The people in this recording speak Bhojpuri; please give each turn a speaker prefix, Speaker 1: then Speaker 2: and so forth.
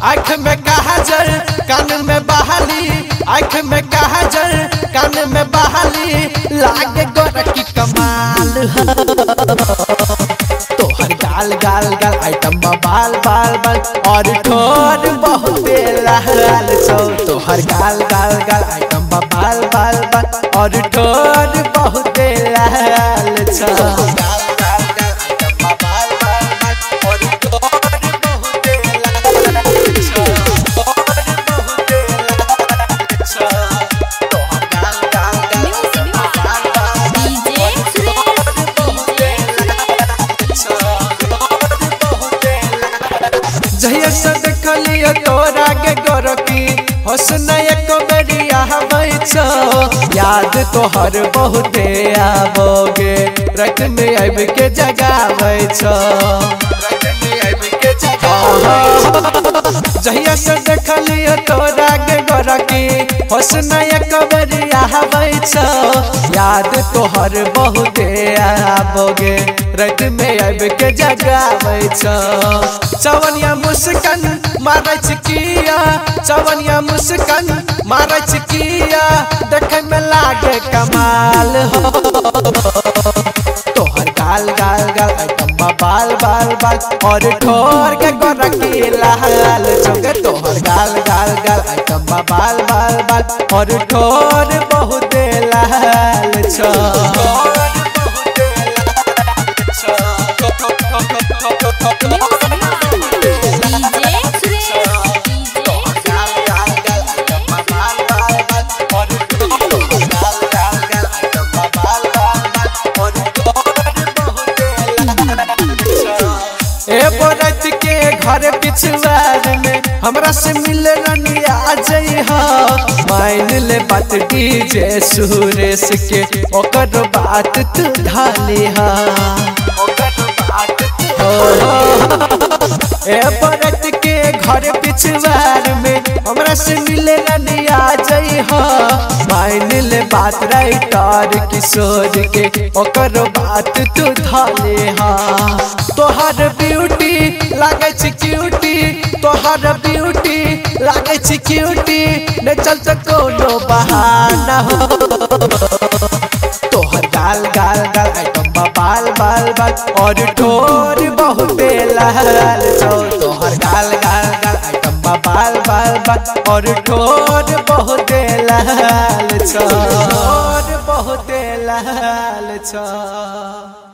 Speaker 1: आँख में काजल कान में बहाली, आँख में काजल कान में बहाली, लागे गोरकी कमाल तोहर गाल गाल गाल आइटम बाल बाल बाल और ठोर बहुत लाल छौ। तोहर गाल गाल गाल आइटम बाल बाल बाल और ठोर बहुत लाल छौ। जहिया से देखलिए तोरा के गोरकी हसन एक बेरिया हवै छौ, याद तोहर बहुते आवोगे रात में आइब के जगाबै छौ। जहिया से देखलिए तोरा के गोरकी हसन एक बेरिया हवै छौ, याद तोहर बहुते आवोगे रात में आइब के जगाबै छौ। चवनिया मुस्कान मारै छिकिया, चवनिया मुस्कान मारै छिकिया, देखे में लागे कमाल हो। तोहर गाल गाल गाल आइटम बाल बाल बाल और ठोर के गोरकी लाल छौगे। तोहर गाल गाल गाल आइटम बाल बाल बाल और ठोर बहुत लाल छौ। रात के घर पिछवार में हमरा से मिले रनिया जइहा, मान ले बात डीजे सुरेश के ओकर बात तू ढालिहा। रात के घर पिछवार में हमरा से मिले रनिया जइहा, मान ले बात राइटर किशोर के ओकर बात तू ढालिहा। तोहर ब्यूटी लागे छी क्यूटी, तोहर ब्यूटी लागे छी क्यूटी, न चलते कोनो बहाना हो। तोहर गाल गाल गाल आइटम बाल बाल बाल और ठोर बहुत लाल छौ। तोहर गाल गाल गाल आइटम बाल बाल बाल और ठोर बहुत लाल छौ, बहुत लाल छौ।